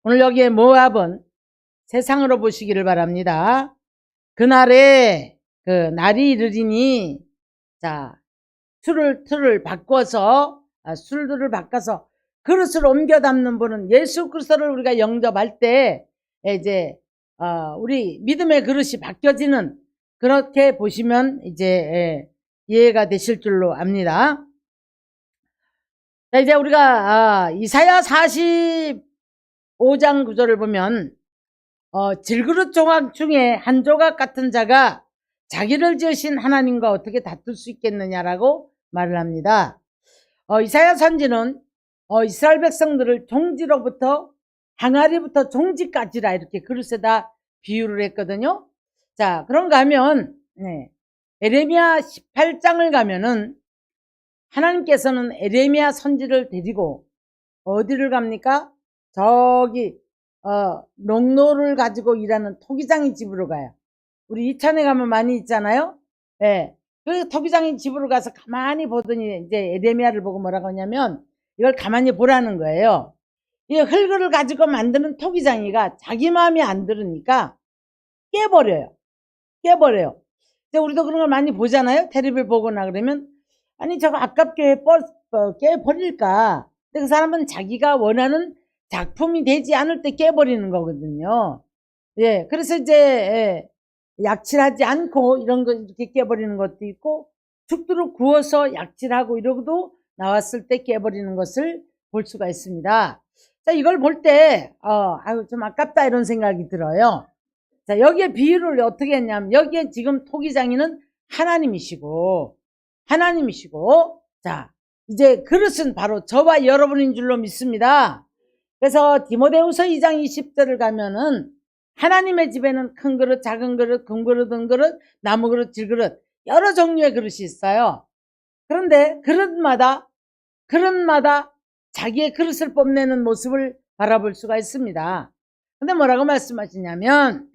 오늘 여기에 모압은 세상으로 보시기를 바랍니다. 그날에 날이 이르리니 술을 바꿔서 술들을 바꿔서 그릇을 옮겨 담는 분은 예수 그리스도를 우리가 영접할 때 이제 우리 믿음의 그릇이 바뀌어지는, 그렇게 보시면 이제 이해가 되실 줄로 압니다. 자, 이제 우리가 이사야 45장 9절을 보면 질그릇 조각 중에 한 조각 같은 자가 자기를 지으신 하나님과 어떻게 다툴 수 있겠느냐라고 말을 합니다. 이사야 선지는 이스라엘 백성들을 종지로부터 항아리부터 종지까지라 이렇게 그릇에다 비유를 했거든요. 자, 그런가 하면 에레미야 18장을 가면은 하나님께서는 에레미야 선지를 데리고 어디를 갑니까? 저기 농노를 가지고 일하는 토기장의 집으로 가요. 우리 이천에 가면 많이 있잖아요. 그 토기장의 집으로 가서 가만히 보더니 이제 에레미야를 보고 뭐라고 하냐면 이걸 가만히 보라는 거예요. 이 흙을 가지고 만드는 토기장이가 자기 마음이 안 들으니까 깨버려요. 이제 우리도 그런 걸 많이 보잖아요. 텔레비를 보거나 그러면 아니 저거 아깝게 깨버릴까. 근데 그 사람은 자기가 원하는 작품이 되지 않을 때 깨버리는 거거든요. 그래서 이제 약칠하지 않고 이런 거 이렇게 깨버리는 것도 있고, 죽도록 구워서 약칠하고 이러고도 나왔을 때 깨버리는 것을 볼 수가 있습니다. 자, 이걸 볼 때 아유 좀 아깝다 이런 생각이 들어요. 자, 여기에 비유를 어떻게 했냐면 여기에 지금 토기장이는 하나님이시고 자, 이제 그릇은 바로 저와 여러분인 줄로 믿습니다. 그래서 디모데후서 2장 20절을 가면은 하나님의 집에는 큰 그릇, 작은 그릇, 금 그릇, 은 그릇, 나무 그릇, 질그릇 여러 종류의 그릇이 있어요. 그런데 그릇마다 자기의 그릇을 뽐내는 모습을 바라볼 수가 있습니다. 근데 뭐라고 말씀하시냐면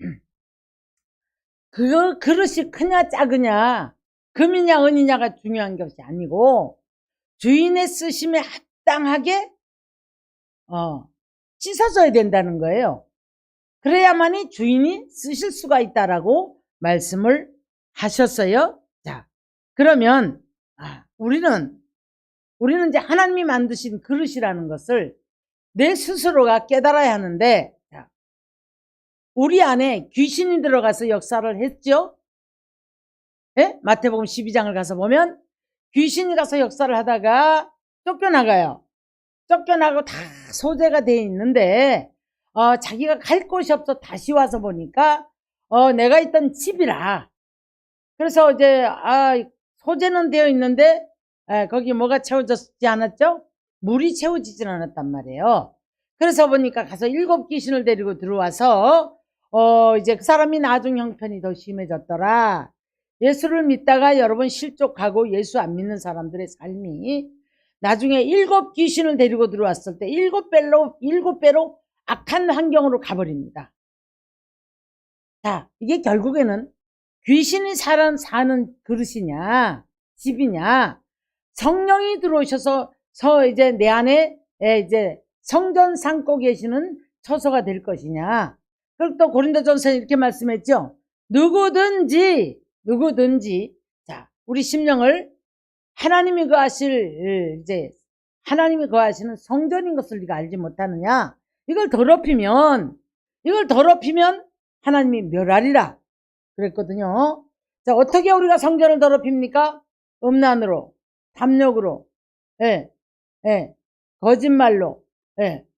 그 그릇이 크냐 작으냐 금이냐 은이냐가 중요한 것이 아니고 주인의 쓰심에 합당하게 씻어져야 된다는 거예요. 그래야만이 주인이 쓰실 수가 있다라고 말씀을 하셨어요. 자, 그러면 우리는 이제 하나님이 만드신 그릇이라는 것을 내 스스로가 깨달아야 하는데, 우리 안에 귀신이 들어가서 역사를 했죠. 마태복음 12장을 가서 보면 귀신이 가서 역사를 하다가 쫓겨나가요. 쫓겨나고 다 소재가 돼 있는데 자기가 갈 곳이 없어 다시 와서 보니까 내가 있던 집이라. 그래서 이제 소재는 되어 있는데 거기 뭐가 채워졌지 않았죠? 물이 채워지진 않았단 말이에요. 그래서 보니까 가서 7 귀신을 데리고 들어와서 이제 그 사람이 나중 형편이 더 심해졌더라. 예수를 믿다가 여러분 실족하고 예수 안 믿는 사람들의 삶이 나중에 7 귀신을 데리고 들어왔을 때 7배로 악한 환경으로 가버립니다. 자, 이게 결국에는 귀신이 사는 그릇이냐 집이냐, 성령이 들어오셔서 이제 내 안에 이제 성전 삼고 계시는 처소가 될 것이냐. 그리고 또 고린도전서에 이렇게 말씀했죠. 누구든지 자, 우리 심령을 하나님이 거하시는 성전인 것을 네가 알지 못하느냐. 이걸 더럽히면 하나님이 멸하리라 그랬거든요. 자, 어떻게 우리가 성전을 더럽힙니까? 음란으로, 탐욕으로, 거짓말로,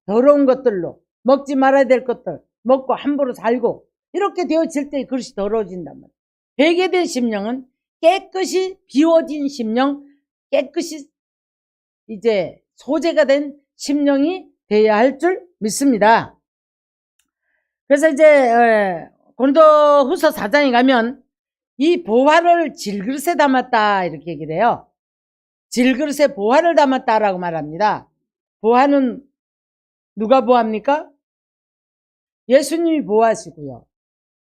더러운 것들로, 먹지 말아야 될 것들 먹고 함부로 살고 이렇게 되어질 때 그릇이 더러워진단 말이에요. 회개된 심령은 깨끗이 비워진 심령, 깨끗이 이제 소재가 된 심령이 되어야 할 줄 믿습니다. 그래서 이제 고린도후서 4장에 가면 이 보화를 질그릇에 담았다 이렇게 얘기를 해요. 질그릇에 보화를 담았다라고 말합니다. 보화는 누가 보화입니까? 예수님이 보화시고요.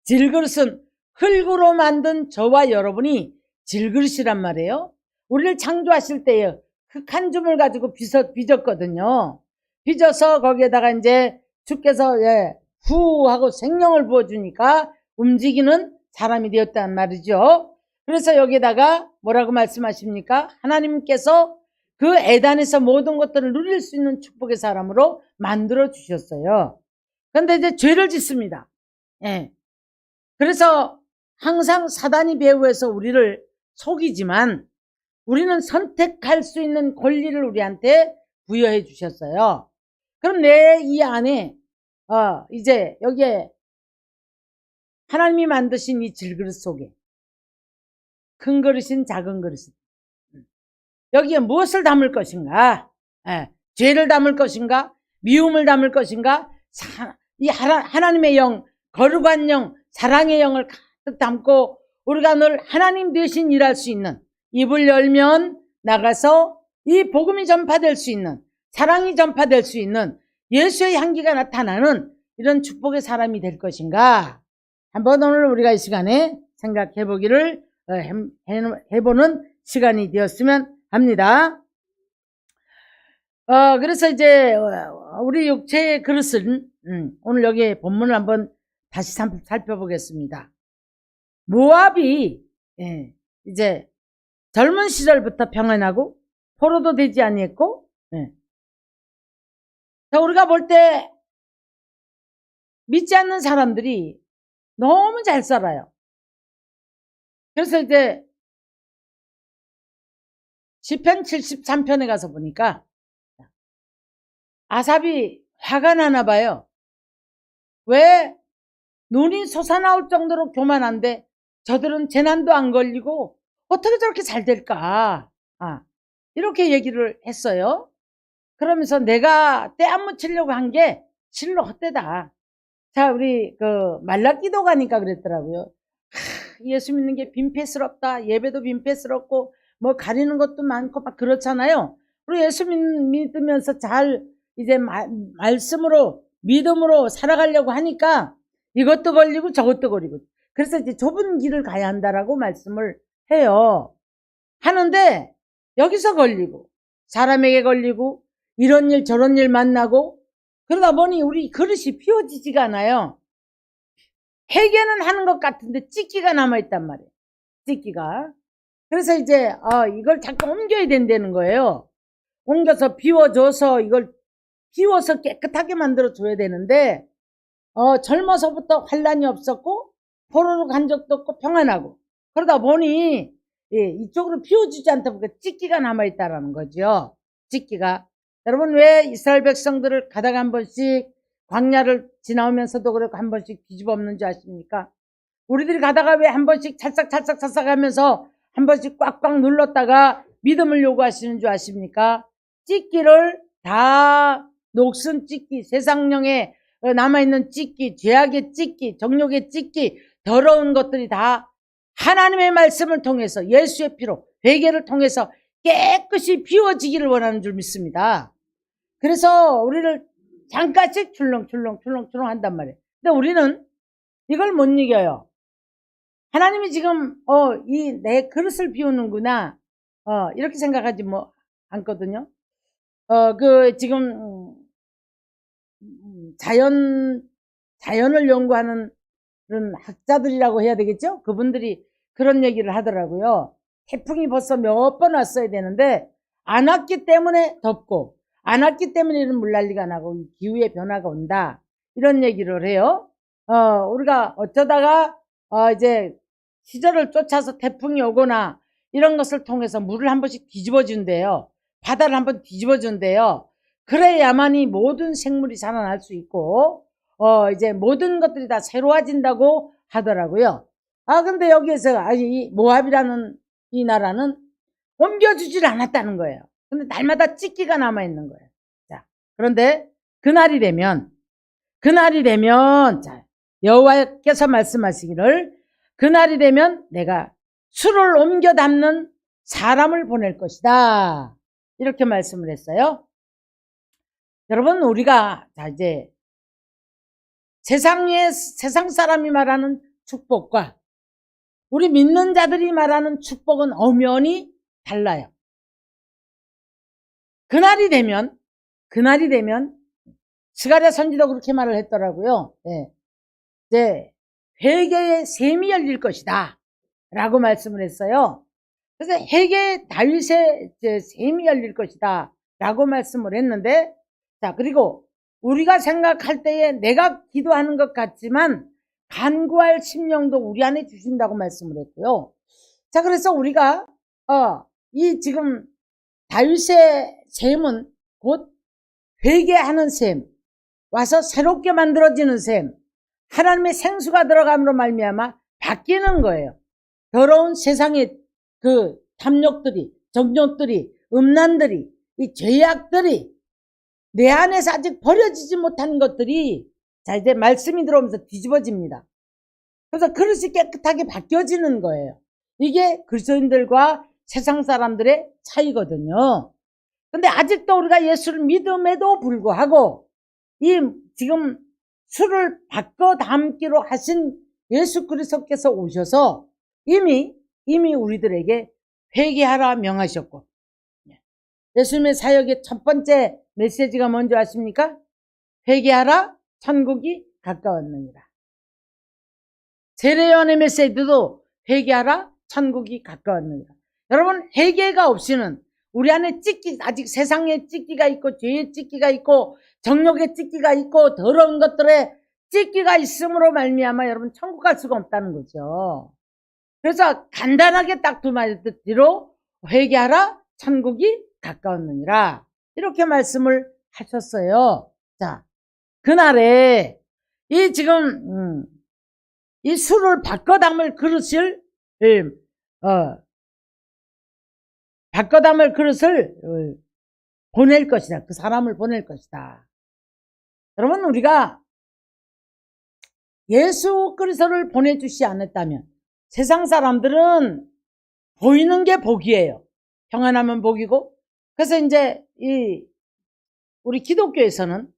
질그릇은 흙으로 만든 저와 여러분이 질그릇이란 말이에요. 우리를 창조하실 때에 흙 한 줌을 가지고 빚었거든요. 빚어서 거기에다가 이제 주께서 후 하고 생명을 부어주니까 움직이는 사람이 되었단 말이죠. 그래서 여기다가 뭐라고 말씀하십니까? 하나님께서 그 에덴에서 모든 것들을 누릴 수 있는 축복의 사람으로 만들어 주셨어요. 그런데 이제 죄를 짓습니다. 그래서 항상 사단이 배후에서 우리를 속이지만 우리는 선택할 수 있는 권리를 우리한테 부여해 주셨어요. 그럼 내 이 안에 이제 여기에 하나님이 만드신 이 질그릇 속에 큰 그릇인 작은 그릇인 여기에 무엇을 담을 것인가? 죄를 담을 것인가? 미움을 담을 것인가? 이 하나님의 영, 거룩한 영, 사랑의 영을 가득 담고 우리가 늘 하나님 대신 일할 수 있는, 입을 열면 나가서 이 복음이 전파될 수 있는, 사랑이 전파될 수 있는, 예수의 향기가 나타나는 이런 축복의 사람이 될 것인가? 한번 오늘 우리가 이 시간에 생각해 보기를 해보는 시간이 되었으면 합니다. 그래서 이제 우리 육체의 그릇은 오늘 여기 본문을 한번 다시 살펴보겠습니다. 모압이 이제 젊은 시절부터 평안하고 포로도 되지 아니했고, 자, 우리가 볼 때 믿지 않는 사람들이 너무 잘 살아요. 그래서 이제 시편 73편에 가서 보니까 아삽이 화가 나나 봐요. 왜? 눈이 솟아나올 정도로 교만한데 저들은 재난도 안 걸리고 어떻게 저렇게 잘 될까? 이렇게 얘기를 했어요. 그러면서 내가 때 안 묻히려고 한 게 실로 헛되다. 자, 우리 말라기도 가니까 그랬더라고요. 예수 믿는 게 빈패스럽다. 예배도 빈패스럽고 뭐 가리는 것도 많고 막 그렇잖아요. 그리고 예수 믿으면서 잘 이제 말씀으로 믿음으로 살아가려고 하니까 이것도 걸리고 저것도 걸리고, 그래서 이제 좁은 길을 가야 한다라고 말씀을 해요. 하는데 여기서 걸리고 사람에게 걸리고 이런 일 저런 일 만나고 그러다 보니 우리 그릇이 피워지지가 않아요. 회개는 하는 것 같은데 찢기가 남아있단 말이에요. 찢기가. 그래서 이제 이걸 자꾸 옮겨야 된다는 거예요. 옮겨서 비워줘서 이걸 비워서 깨끗하게 만들어줘야 되는데 젊어서부터 환란이 없었고 포로로 간 적도 없고 평안하고 그러다 보니 이쪽으로 비워주지 않다 보니까 찢기가 남아있다라는 거죠. 찢기가. 여러분, 왜 이스라엘 백성들을 가다가 한 번씩 광야를 지나오면서도 그렇고 한 번씩 뒤집어 엎는 줄 아십니까? 우리들이 가다가 왜 한 번씩 찰싹 하면서 한 번씩 꽉꽉 눌렀다가 믿음을 요구하시는 줄 아십니까? 찢기를 다 녹슨 찢기, 세상령에 남아있는 찢기, 죄악의 찢기, 정욕의 찢기, 더러운 것들이 다 하나님의 말씀을 통해서 예수의 피로 회개를 통해서 깨끗이 비워지기를 원하는 줄 믿습니다. 그래서 우리를 잠깐씩 출렁출렁 한단 말이에요. 근데 우리는 이걸 못 이겨요. 하나님이 지금 이 내 그릇을 비우는구나 이렇게 생각하지 않거든요. 지금 자연을 연구하는 그런 학자들이라고 해야 되겠죠? 그분들이 그런 얘기를 하더라고요. 태풍이 벌써 몇 번 왔어야 되는데 안 왔기 때문에 덥고 안 왔기 때문에 이런 물난리가 나고 기후의 변화가 온다. 이런 얘기를 해요. 우리가 어쩌다가 이제 시절을 쫓아서 태풍이 오거나 이런 것을 통해서 물을 한 번씩 뒤집어 준대요. 바다를 한번 뒤집어 준대요. 그래야만이 모든 생물이 살아날 수 있고 이제 모든 것들이 다 새로워진다고 하더라고요. 근데 여기에서 이 모압이라는 이 나라는 옮겨주질 않았다는 거예요. 근데 날마다 찢기가 남아있는 거예요. 자, 그런데 그날이 되면 자, 여호와께서 말씀하시기를 그날이 되면 내가 술을 옮겨 담는 사람을 보낼 것이다. 이렇게 말씀을 했어요. 여러분, 우리가 자 이제 세상 사람이 말하는 축복과 우리 믿는 자들이 말하는 축복은 엄연히 달라요. 그날이 되면 스가랴 선지도 그렇게 말을 했더라고요. 예. 이제 회개의 샘이 열릴 것이다 라고 말씀을 했어요. 그래서 회개의 다윗의 샘이 열릴 것이다 라고 말씀을 했는데, 자, 그리고 우리가 생각할 때에 내가 기도하는 것 같지만 간구할 심령도 우리 안에 주신다고 말씀을 했고요. 자, 그래서 우리가 이 지금 다윗의 샘은 곧 회개하는 샘, 와서 새롭게 만들어지는 샘, 하나님의 생수가 들어감으로 말미암아 바뀌는 거예요. 더러운 세상의 그 탐욕들이, 정욕들이, 음란들이, 이 죄악들이 내 안에서 아직 버려지지 못한 것들이 자 이제 말씀이 들어오면서 뒤집어집니다. 그래서 그릇이 깨끗하게 바뀌어지는 거예요. 이게 그리스도인들과 세상 사람들의 차이거든요. 근데 아직도 우리가 예수를 믿음에도 불구하고 이 지금 술을 바꿔 담기로 하신 예수 그리스도께서 오셔서 이미 우리들에게 회개하라 명하셨고, 예수님의 사역의 첫 번째 메시지가 뭔지 아십니까? 회개하라, 천국이 가까웠느니라. 세례요한의 메시지도 회개하라, 천국이 가까웠느니라. 여러분, 회개가 없이는 우리 안에 아직 세상에 찢기가 있고, 죄의 찢기가 있고, 정욕의 찢기가 있고, 더러운 것들에 찢기가 있음으로 말미암아 여러분 천국 갈 수가 없다는 거죠. 그래서 간단하게 딱 두 마디 듣기로 회개하라, 천국이 가까웠느니라 이렇게 말씀을 하셨어요. 자, 그날에 이 지금 이 술을 바꿔 담을 그릇을 바꿔 담을 그릇을 보낼 것이다. 그 사람을 보낼 것이다. 여러분, 우리가 예수 그리스도를 보내주시 않았다면 세상 사람들은 보이는 게 복이에요. 평안하면 복이고. 그래서 이제 우리 기독교에서는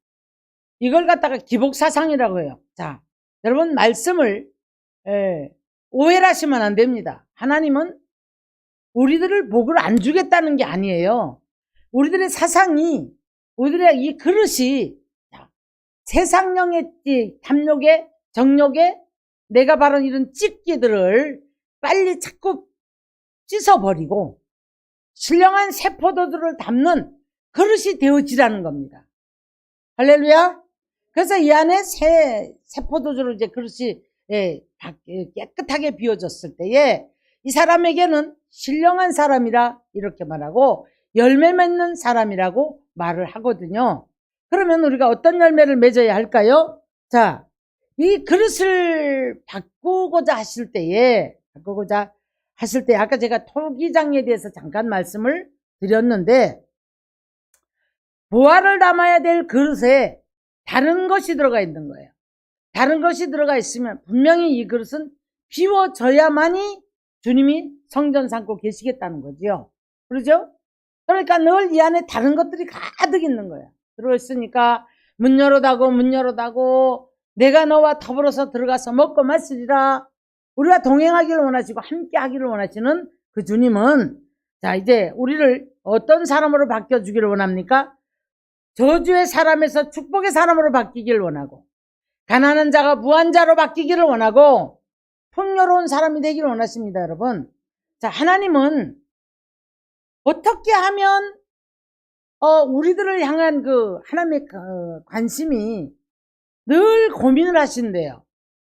이걸 갖다가 기복사상이라고 해요. 자, 여러분, 말씀을 오해를 하시면 안 됩니다. 하나님은 우리들을 복을 안 주겠다는 게 아니에요. 우리들의 사상이, 우리들의 이 그릇이 세상령의 탐욕에, 정욕에 내가 바로 이런 찢기들을 빨리 자꾸 씻어버리고 신령한 새 포도주를 담는 그릇이 되어지라는 겁니다. 할렐루야. 그래서 이 안에 새 포도주를 이제 그릇이 깨끗하게 비워졌을 때에 이 사람에게는 신령한 사람이라 이렇게 말하고 열매 맺는 사람이라고 말을 하거든요. 그러면 우리가 어떤 열매를 맺어야 할까요? 자, 이 그릇을 바꾸고자 하실 때에 아까 제가 토기장에 대해서 잠깐 말씀을 드렸는데, 보화를 담아야 될 그릇에 다른 것이 들어가 있는 거예요. 다른 것이 들어가 있으면 분명히 이 그릇은 비워져야만이 주님이 성전 삼고 계시겠다는 거죠. 그러죠? 그러니까 늘 이 안에 다른 것들이 가득 있는 거예요. 들어있으니까 문 열어다고 내가 너와 더불어서 들어가서 먹고 마시리라. 우리가 동행하기를 원하시고 함께 하기를 원하시는 그 주님은 자 이제 우리를 어떤 사람으로 바뀌어주기를 원합니까? 저주의 사람에서 축복의 사람으로 바뀌기를 원하고, 가난한 자가 무한자로 바뀌기를 원하고, 풍요로운 사람이 되기를 원하십니다. 여러분, 자, 하나님은 어떻게 하면 우리들을 향한 그 하나님의 관심이 늘 고민을 하신대요.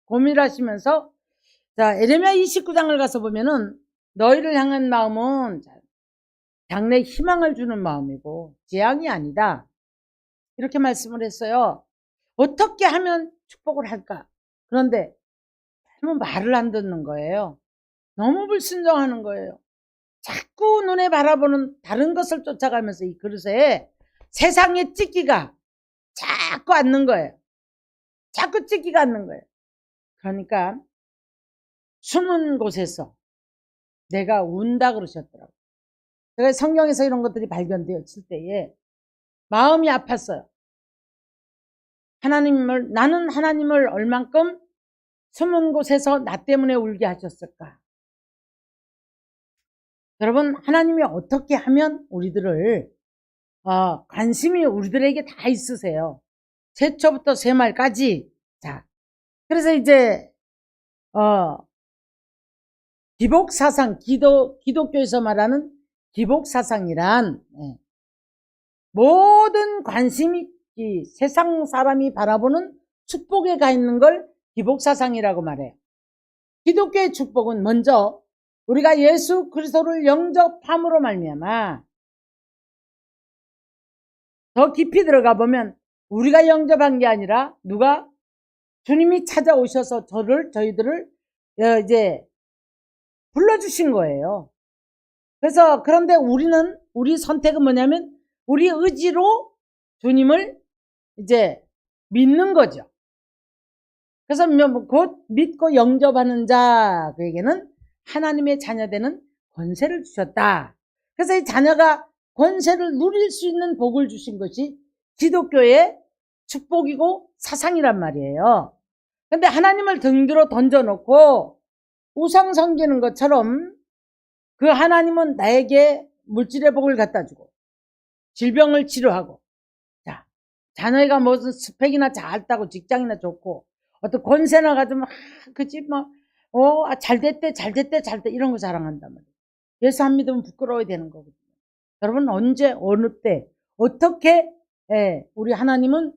고민을 하시면서 자, 에레미야 29장을 가서 보면은 너희를 향한 마음은 장래 희망을 주는 마음이고 재앙이 아니다. 이렇게 말씀을 했어요. 어떻게 하면 축복을 할까? 그런데 너무 말을 안 듣는 거예요. 너무 불순종하는 거예요. 자꾸 눈에 바라보는 다른 것을 쫓아가면서 이 그릇에 세상의 찢기가 자꾸 앉는 거예요. 자꾸 찢기가 앉는 거예요. 그러니까 숨은 곳에서 내가 운다 그러셨더라고요. 제가 성경에서 이런 것들이 발견되었을 때에 마음이 아팠어요. 나는 하나님을 얼만큼 숨은 곳에서 나 때문에 울게 하셨을까? 여러분, 하나님이 어떻게 하면 우리들을 관심이 우리들에게 다 있으세요. 세초부터 세말까지. 자, 그래서 이제 기복사상, 기독교에서 말하는 기복사상이란 모든 관심이 이 세상 사람이 바라보는 축복에 가 있는 걸 기복사상이라고 말해요. 기독교의 축복은 먼저 우리가 예수 그리스도를 영접함으로 말미암아, 더 깊이 들어가 보면 우리가 영접한 게 아니라 누가? 주님이 찾아오셔서 저희들을 이제 불러주신 거예요. 그래서 그런데 우리 선택은 뭐냐면 우리 의지로 주님을 이제 믿는 거죠. 그래서 곧 믿고 영접하는 자 그에게는 하나님의 자녀되는 권세를 주셨다. 그래서 이 자녀가 권세를 누릴 수 있는 복을 주신 것이 기독교의 축복이고 사상이란 말이에요. 근데 하나님을 등뒤로 던져놓고 우상 섬기는 것처럼 그 하나님은 나에게 물질의 복을 갖다 주고 질병을 치료하고, 자, 자녀가 무슨 스펙이나 잘다고 직장이나 좋고 어떤 권세나 가지고 그치 잘 됐대 이런 거 자랑한단 말이에요. 예수 안 믿으면 부끄러워야 되는 거거든요. 여러분 언제 어느 때 어떻게 우리 하나님은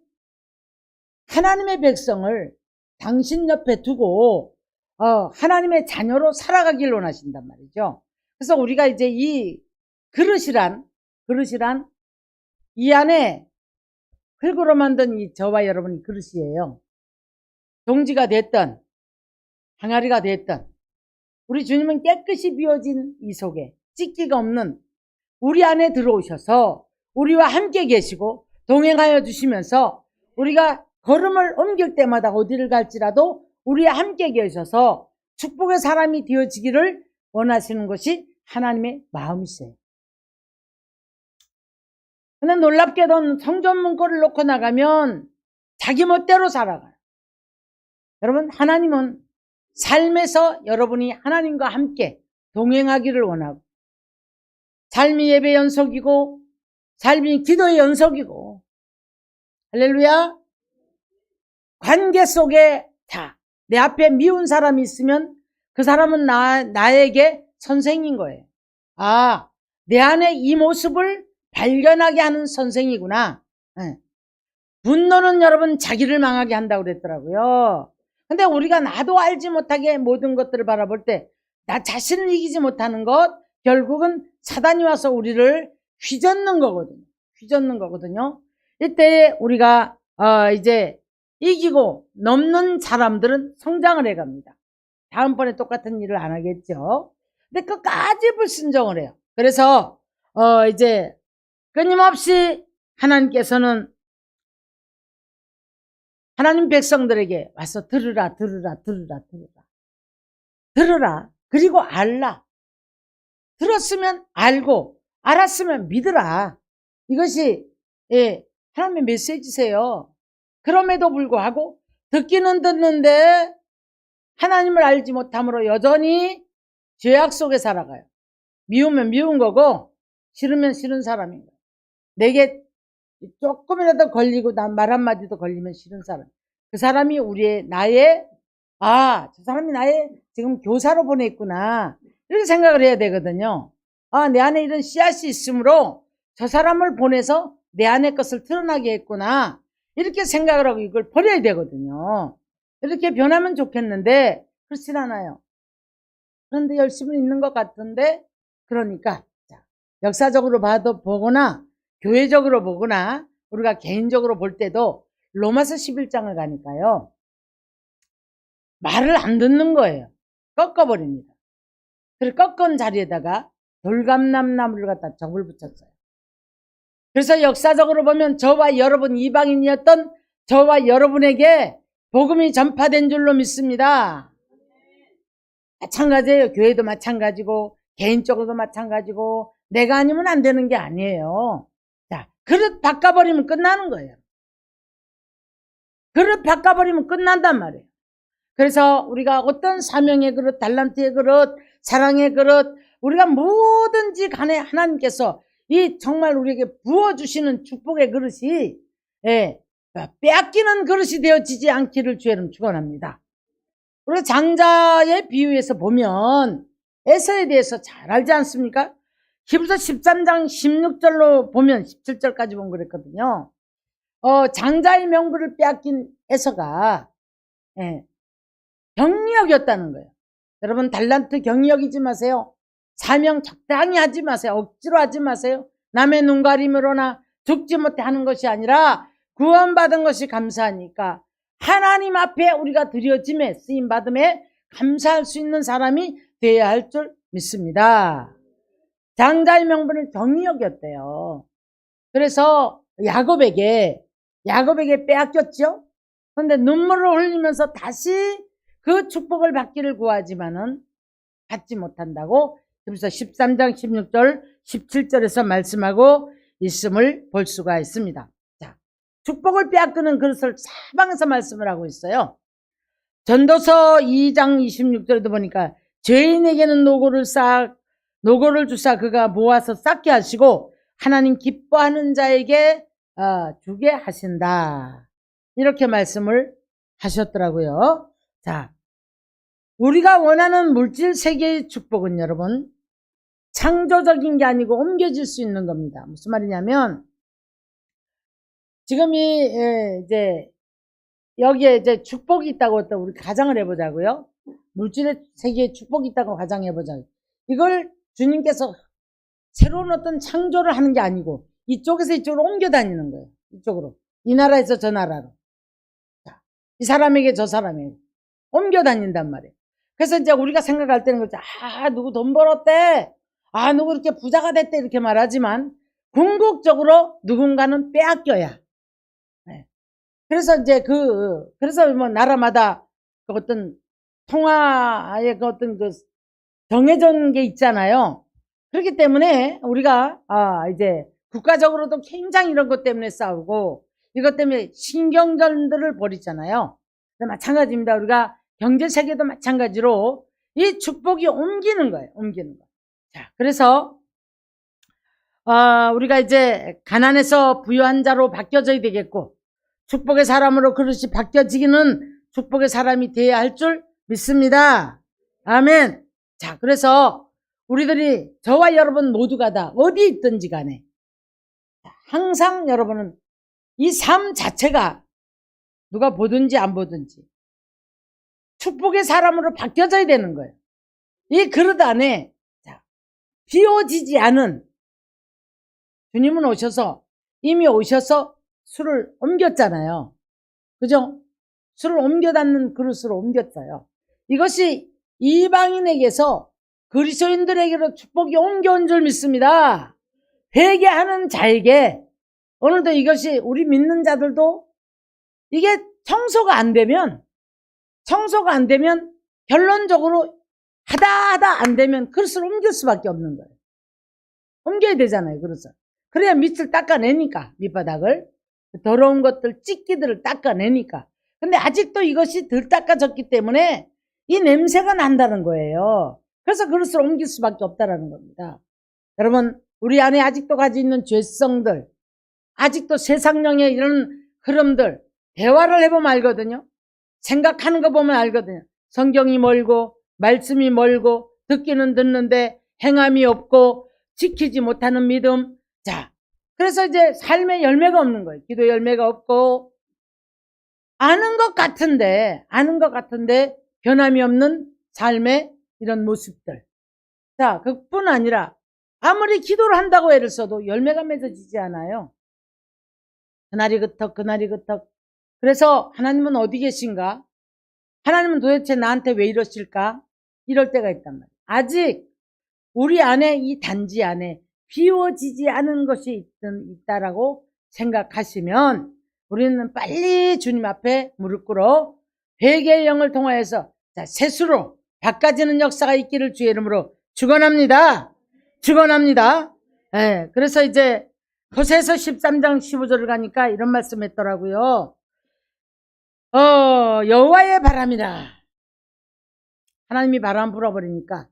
하나님의 백성을 당신 옆에 두고 하나님의 자녀로 살아가길 원하신단 말이죠. 그래서 우리가 이제 이 그릇이란 이 안에 흙으로 만든 이 저와 여러분이 그릇이에요. 동지가 됐던 항아리가 됐던 우리 주님은 깨끗이 비워진 이 속에 찢기가 없는 우리 안에 들어오셔서 우리와 함께 계시고 동행하여 주시면서 우리가 걸음을 옮길 때마다 어디를 갈지라도 우리와 함께 계셔서 축복의 사람이 되어지기를 원하시는 것이 하나님의 마음이세요. 근데 놀랍게도 성전 문구를 놓고 나가면 자기 멋대로 살아가요. 여러분 하나님은 삶에서 여러분이 하나님과 함께 동행하기를 원하고, 삶이 예배 연속이고 삶이 기도의 연속이고, 할렐루야. 관계 속에 내 앞에 미운 사람이 있으면 그 사람은 나에게 선생인 거예요. 내 안에 이 모습을 발견하게 하는 선생이구나. 분노는 여러분 자기를 망하게 한다고 그랬더라고요. 근데 우리가 나도 알지 못하게 모든 것들을 바라볼 때 나 자신을 이기지 못하는 것, 결국은 사단이 와서 우리를 휘젓는 거거든요. 이때 우리가 이제 이기고 넘는 사람들은 성장을 해갑니다. 다음번에 똑같은 일을 안 하겠죠. 근데 끝까지 불순종을 해요. 그래서 이제 끊임없이 하나님께서는 하나님 백성들에게 와서 들으라. 그리고 알라. 들었으면 알고 알았으면 믿으라. 이것이 하나님의 메시지세요. 그럼에도 불구하고 듣기는 듣는데 하나님을 알지 못함으로 여전히 죄악 속에 살아가요. 미우면 미운 거고 싫으면 싫은 사람인 거예요. 내게 조금이라도 걸리고 말 한마디도 걸리면 싫은 사람. 그 사람이 저 사람이 나의 지금 교사로 보냈구나. 이렇게 생각을 해야 되거든요. 내 안에 이런 씨앗이 있으므로 저 사람을 보내서 내 안의 것을 드러나게 했구나. 이렇게 생각을 하고 이걸 버려야 되거든요. 이렇게 변하면 좋겠는데 그렇진 않아요. 그런데 열심히 있는 것 같은데, 그러니까 역사적으로 보거나 교회적으로 보거나 우리가 개인적으로 볼 때도 로마서 11장을 가니까요. 말을 안 듣는 거예요. 꺾어버립니다. 그래서 꺾은 자리에다가 돌감나무를 갖다 적을 붙였어요. 그래서 역사적으로 보면 저와 여러분, 이방인이었던 저와 여러분에게 복음이 전파된 줄로 믿습니다. 마찬가지예요. 교회도 마찬가지고 개인적으로도 마찬가지고 내가 아니면 안 되는 게 아니에요. 자, 그릇 바꿔버리면 끝나는 거예요. 그릇 바꿔버리면 끝난단 말이에요. 그래서 우리가 어떤 사명의 그릇, 달란트의 그릇, 사랑의 그릇, 우리가 뭐든지 간에 하나님께서 이 정말 우리에게 부어주시는 축복의 그릇이 빼앗기는 그릇이 되어지지 않기를 주의 이름 축원합니다. 우리가 장자의 비유에서 보면 에서에 대해서 잘 알지 않습니까? 히브리서 13장 16절로 보면 17절까지 보면 그랬거든요. 장자의 명분을 빼앗긴 에서가 경력이었다는 거예요. 여러분 달란트 경력이지 마세요. 사명 적당히 하지 마세요. 억지로 하지 마세요. 남의 눈가림으로나 죽지 못해 하는 것이 아니라 구원받은 것이 감사하니까 하나님 앞에 우리가 드려짐에 쓰임받음에 감사할 수 있는 사람이 되어야 할 줄 믿습니다. 장자의 명분을 경히 여겼대요. 그래서 야곱에게 빼앗겼죠. 그런데 눈물을 흘리면서 다시 그 축복을 받기를 구하지만은 받지 못한다고 그래서 13장 16절 17절에서 말씀하고 있음을 볼 수가 있습니다. 자, 축복을 빼앗기는 그릇을 사방에서 말씀을 하고 있어요. 전도서 2장 26절에도 보니까 죄인에게는 노고를 주사 그가 모아서 쌓게 하시고 하나님 기뻐하는 자에게 주게 하신다. 이렇게 말씀을 하셨더라고요. 자, 우리가 원하는 물질 세계의 축복은 여러분 창조적인 게 아니고 옮겨질 수 있는 겁니다. 무슨 말이냐면 지금 이제 여기에 이제 축복이 있다고 또 우리 가정을 해보자고요. 물질의 세계에 축복이 있다고 가정해보자고요. 이걸 주님께서 새로운 어떤 창조를 하는 게 아니고 이쪽에서 이쪽으로 옮겨 다니는 거예요. 이쪽으로. 이 나라에서 저 나라로. 자, 이 사람에게 저 사람에게 옮겨 다닌단 말이에요. 그래서 이제 우리가 생각할 때는 그렇죠. 누구 돈 벌었대. 누구 이렇게 부자가 됐대. 이렇게 말하지만 궁극적으로 누군가는 빼앗겨야. 네. 그래서 이제 그래서 뭐 나라마다 그 어떤 통화의 그 어떤 그 정해진 게 있잖아요. 그렇기 때문에 우리가 이제 국가적으로도 굉장히 이런 것 때문에 싸우고 이것 때문에 신경전들을 벌이잖아요. 마찬가지입니다. 우리가 경제 세계도 마찬가지로 이 축복이 옮기는 거예요. 옮기는 거. 자, 그래서 우리가 이제 가난해서 부유한 자로 바뀌어져야 되겠고 축복의 사람으로 그릇이 바뀌어지기는 축복의 사람이 되어야 할 줄 믿습니다. 아멘. 자, 그래서 우리들이 저와 여러분 모두가 다 어디 있든지 간에 항상 여러분은 이 삶 자체가 누가 보든지 안 보든지 축복의 사람으로 바뀌어져야 되는 거예요. 이 그릇 안에 비워지지 않은 주님은 이미 오셔서 술을 옮겼잖아요. 그죠? 술을 옮겨 닫는 그릇으로 옮겼어요. 이것이 이방인에게서 그리스도인들에게로 축복이 옮겨온 줄 믿습니다. 회개하는 자에게 오늘도 이것이 우리 믿는 자들도 이게 청소가 안 되면 결론적으로 하다 안 되면 그릇을 옮길 수밖에 없는 거예요. 옮겨야 되잖아요, 그릇을. 그래야 밑을 닦아내니까, 밑바닥을. 더러운 것들, 찢기들을 닦아내니까. 근데 아직도 이것이 덜 닦아졌기 때문에 이 냄새가 난다는 거예요. 그래서 그릇을 옮길 수밖에 없다는 겁니다. 여러분, 우리 안에 아직도 가지고 있는 죄성들, 아직도 세상령의 이런 흐름들, 대화를 해보면 알거든요. 생각하는 거 보면 알거든요. 성경이 멀고, 말씀이 멀고, 듣기는 듣는데 행함이 없고, 지키지 못하는 믿음. 자, 그래서 이제 삶의 열매가 없는 거예요. 기도 열매가 없고, 아는 것 같은데 변함이 없는 삶의 이런 모습들. 자, 그뿐 아니라 아무리 기도를 한다고 애를 써도 열매가 맺어지지 않아요. 그날이 그턱. 그래서 하나님은 어디 계신가? 하나님은 도대체 나한테 왜 이러실까? 이럴 때가 있단 말이에요. 아직 우리 안에 이 단지 안에 비워지지 않은 것이 있다라고 생각하시면 우리는 빨리 주님 앞에 무릎 꿇어 회개의 영을 통하여서 세수로 바꿔지는 역사가 있기를 주의 이름으로 축원합니다. 예, 그래서 이제 호세아서 13장 15절을 가니까 이런 말씀 했더라고요. 여호와의 바람이라. 하나님이 바람 불어버리니까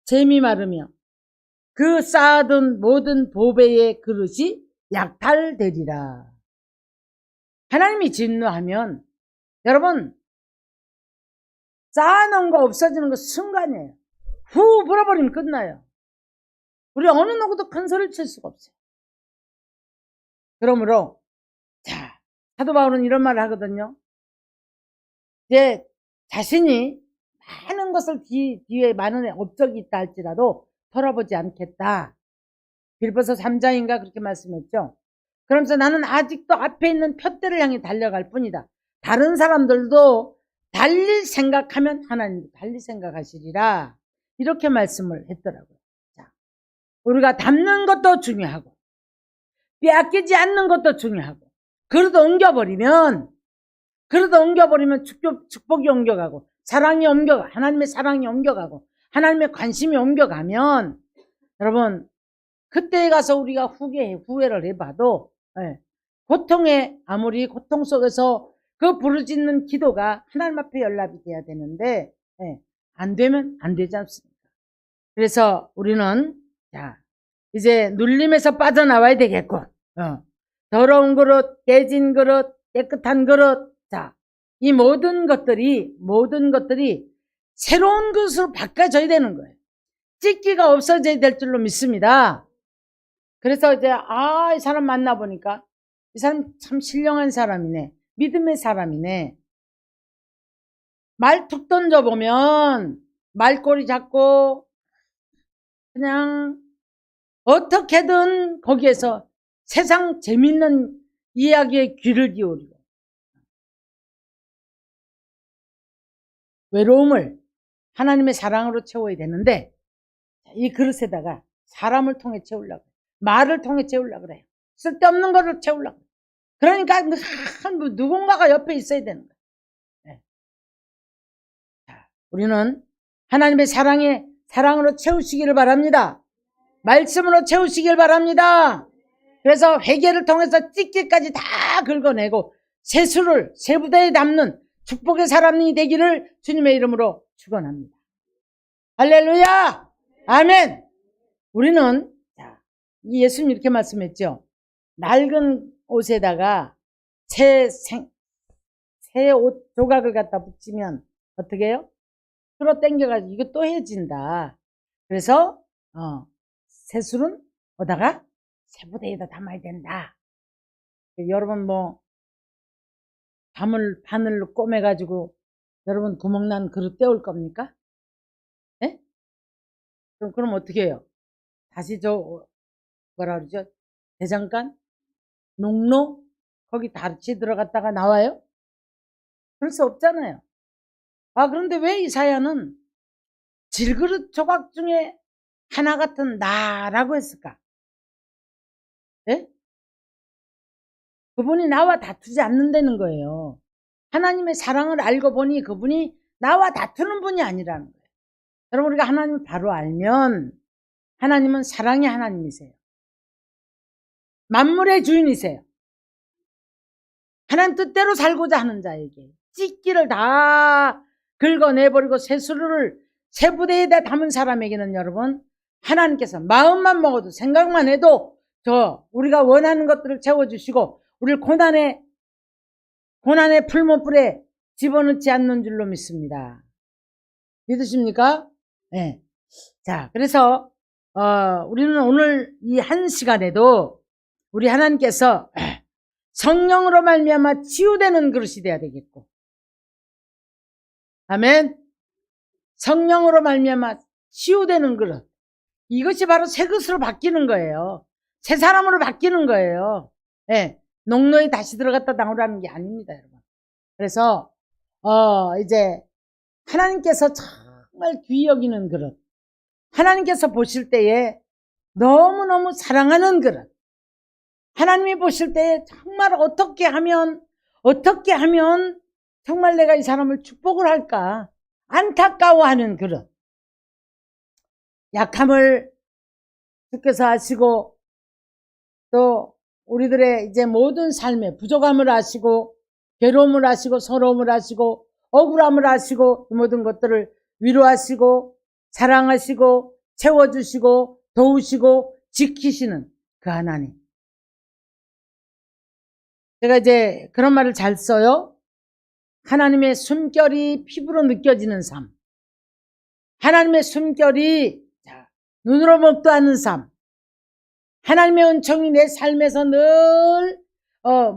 잼이 마르며 그 쌓아둔 모든 보배의 그릇이 약탈되리라. 하나님이 진노하면 여러분 쌓아놓은 거 없어지는 거 순간이에요. 후 불어버리면 끝나요. 우리 어느 누구도 큰 소리를 칠 수가 없어요. 그러므로 자, 사도 바울은 이런 말을 하거든요. 이제 자신이 많은 것을 뒤에 많은 업적이 있다 할지라도 돌아보지 않겠다. 빌보서 3장인가 그렇게 말씀했죠. 그러면서 나는 아직도 앞에 있는 표대를 향해 달려갈 뿐이다. 다른 사람들도 달리 생각하면 하나님도 달리 생각하시리라. 이렇게 말씀을 했더라고요. 자, 우리가 닮는 것도 중요하고 빼앗기지 않는 것도 중요하고 그래도 옮겨버리면 축복이 옮겨가고 사랑이 옮겨가 하나님의 사랑이 옮겨가고 하나님의 관심이 옮겨가면 여러분 그때에 가서 우리가 후회를 해봐도 아무리 고통 속에서 그 부르짖는 기도가 하나님 앞에 연락이 돼야 되는데 안 되면 안 되지 않습니까? 그래서 우리는 자 이제 눌림에서 빠져나와야 되겠고 더러운 그릇, 깨진 그릇, 깨끗한 그릇 자, 이 모든 것들이 새로운 것으로 바꿔져야 되는 거예요. 찢기가 없어져야 될 줄로 믿습니다. 그래서 이제 이 사람 만나보니까 이 사람 참 신령한 사람이네. 믿음의 사람이네. 말 툭 던져보면 말꼬리 잡고 그냥 어떻게든 거기에서 세상 재밌는 이야기에 귀를 기울이고 외로움을 하나님의 사랑으로 채워야 되는데 이 그릇에다가 사람을 통해 채우려고 해요. 말을 통해 채우려고 그래요. 쓸데없는 거를 채우려고 해요. 그러니까 누군가가 옆에 있어야 되는 거예요. 네. 자, 우리는 하나님의 사랑으로 채우시기를 바랍니다. 말씀으로 채우시길 바랍니다. 그래서 회개를 통해서 찢기까지 다 긁어내고 새 부대에 담는 축복의 사람이 되기를 주님의 이름으로 축원합니다. 할렐루야! 아멘! 우리는 예수님 이렇게 말씀했죠. 낡은 옷에다가 새 옷 조각을 갖다 붙이면 어떻게 해요? 풀어 당겨가지고 이거 또 해진다. 그래서 새술은 오다가 새 부대에다 담아야 된다. 여러분 바늘로 꼬매가지고 여러분 구멍난 그릇 떼올 겁니까? 네? 그럼 어떻게 해요? 다시 뭐라 그러죠? 대장간? 농로? 거기 다시 들어갔다가 나와요? 그럴 수 없잖아요. 그런데 왜 이사야는 질그릇 조각 중에 하나 같은 나라고 했을까? 네? 그분이 나와 다투지 않는다는 거예요. 하나님의 사랑을 알고 보니 그분이 나와 다투는 분이 아니라는 거예요. 여러분 우리가 하나님을 바로 알면 하나님은 사랑의 하나님이세요. 만물의 주인이세요. 하나님 뜻대로 살고자 하는 자에게 찢기를 다 긁어내버리고 새 부대에다 담은 사람에게는 여러분 하나님께서 마음만 먹어도 생각만 해도 우리가 원하는 것들을 채워주시고 우리를 고난의 풀무불에 집어넣지 않는 줄로 믿습니다. 믿으십니까? 네. 자, 그래서 우리는 오늘 이 한 시간에도 우리 하나님께서 성령으로 말미암아 치유되는 그릇이 돼야 되겠고, 아멘. 성령으로 말미암아 치유되는 그릇. 이것이 바로 새 것으로 바뀌는 거예요. 새 사람으로 바뀌는 거예요. 네. 농로에 다시 들어갔다 나오라는 게 아닙니다, 여러분. 그래서 이제 하나님께서 정말 귀히 여기는 그릇, 하나님께서 보실 때에 너무너무 사랑하는 그릇, 하나님이 보실 때에 정말 어떻게 하면 정말 내가 이 사람을 축복을 할까 안타까워하는 그릇, 약함을 주께서 아시고 또 우리들의 이제 모든 삶의 부족함을 아시고 괴로움을 아시고 서러움을 아시고 억울함을 아시고 이 모든 것들을 위로하시고 사랑하시고 채워주시고 도우시고 지키시는 그 하나님. 제가 이제 그런 말을 잘 써요. 하나님의 숨결이 피부로 느껴지는 삶. 하나님의 숨결이 눈으로 목도하는 삶. 하나님의 은총이 내 삶에서 늘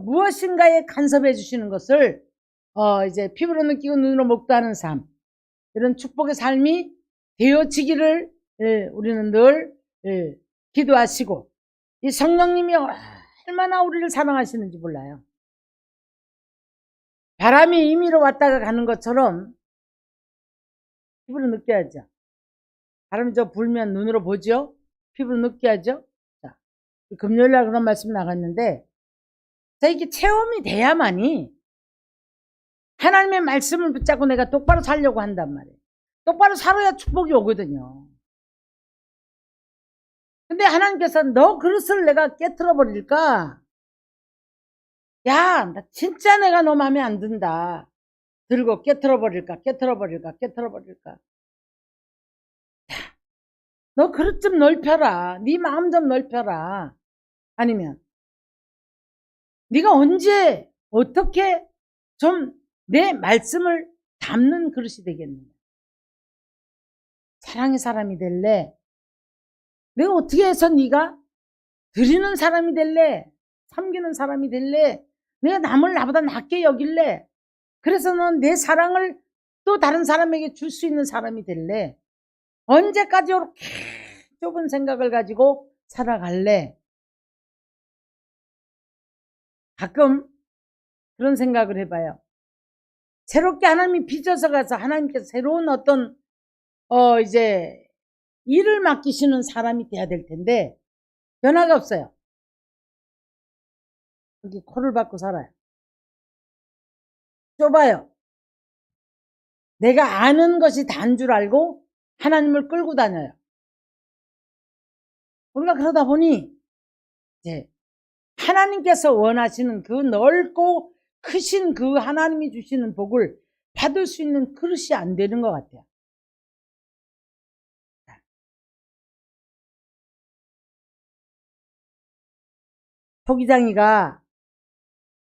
무엇인가에 간섭해 주시는 것을 이제 피부로 느끼고 눈으로 목도하는 삶. 이런 축복의 삶이 되어지기를 우리는 늘 기도하시고, 이 성령님이 얼마나 우리를 사랑하시는지 몰라요. 바람이 임의로 왔다가 가는 것처럼 피부로 느껴야죠. 바람이 불면 눈으로 보죠. 피부로 느껴야죠. 자, 금요일날 그런 말씀 나갔는데, 자, 이게 체험이 돼야만이 하나님의 말씀을 붙잡고 내가 똑바로 살려고 한단 말이에요. 똑바로 살아야 축복이 오거든요. 근데 하나님께서 너 그릇을 내가 깨트려 버릴까? 야, 나 진짜 내가 너 마음에 안 든다. 들고 깨트려 버릴까? 너 그릇 좀 넓혀라. 네 마음 좀 넓혀라. 아니면 네가 언제 어떻게 좀 내 말씀을 담는 그릇이 되겠느냐. 사랑의 사람이 될래? 내가 어떻게 해서 네가 드리는 사람이 될래? 섬기는 사람이 될래? 내가 남을 나보다 낫게 여길래? 그래서 넌 내 사랑을 또 다른 사람에게 줄 수 있는 사람이 될래? 언제까지 이렇게 좁은 생각을 가지고 살아갈래? 가끔 그런 생각을 해봐요. 새롭게 하나님이 빚어서 가서 하나님께서 새로운 어떤 이제 일을 맡기시는 사람이 돼야 될 텐데 변화가 없어요. 여기 코를 박고 살아요. 좁아요. 내가 아는 것이 다인 줄 알고 하나님을 끌고 다녀요. 우리가 그러다 보니 이제 하나님께서 원하시는 그 넓고 크신 그 하나님이 주시는 복을 받을 수 있는 그릇이 안 되는 것 같아요. 토기장이가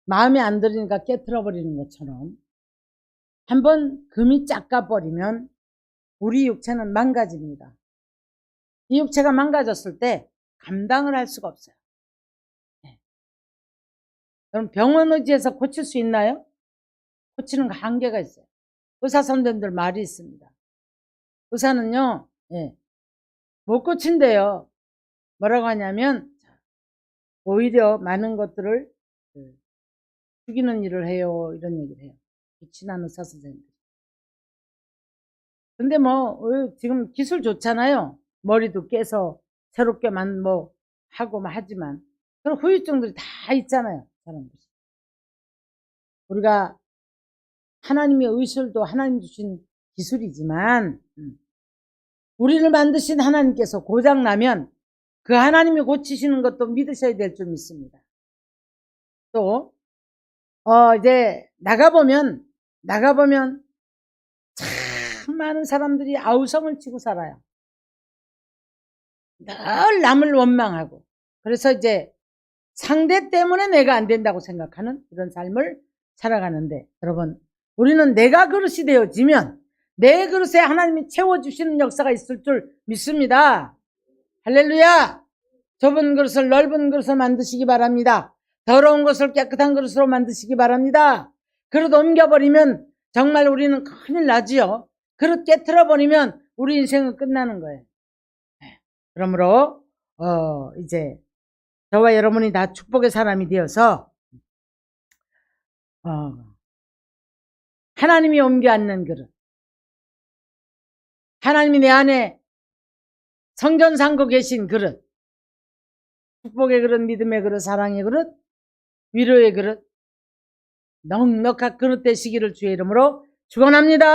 마음에 안 들으니까 깨트려 버리는 것처럼 한번 금이 짝가버리면 우리 육체는 망가집니다. 이 육체가 망가졌을 때 감당을 할 수가 없어요. 그럼 병원 의지해서 고칠 수 있나요? 고치는 거 한계가 있어요. 의사 선생님들 말이 있습니다. 의사는요, 못 고친대요. 뭐라고 하냐면 오히려 많은 것들을 죽이는 일을 해요. 이런 얘기를 해요. 친한 의사 선생님들. 근데 지금 기술 좋잖아요. 머리도 깨서 새롭게만 하고 하지만 그런 후유증들이 다 있잖아요. 사람들이. 우리가 하나님의 의술도 하나님 주신 기술이지만 우리를 만드신 하나님께서 고장나면 그 하나님이 고치시는 것도 믿으셔야 될 줄 믿습니다. 또 이제 나가보면 참 많은 사람들이 아우성을 치고 살아요. 늘 남을 원망하고, 그래서 이제 상대 때문에 내가 안 된다고 생각하는 그런 삶을 살아가는데, 여러분, 우리는 내가 그릇이 되어지면 내 그릇에 하나님이 채워주시는 역사가 있을 줄 믿습니다. 할렐루야! 좁은 그릇을 넓은 그릇을 만드시기 바랍니다. 더러운 것을 깨끗한 그릇으로 만드시기 바랍니다. 그릇 옮겨버리면 정말 우리는 큰일 나지요. 그릇 깨트려버리면 우리 인생은 끝나는 거예요. 그러므로 이제 저와 여러분이 다 축복의 사람이 되어서 하나님이 옮겨 앉는 그릇, 하나님이 내 안에 성전 삼고 계신 그릇, 축복의 그릇, 믿음의 그릇, 사랑의 그릇, 위로의 그릇, 넉넉한 그릇 되시기를 주의 이름으로 축원합니다.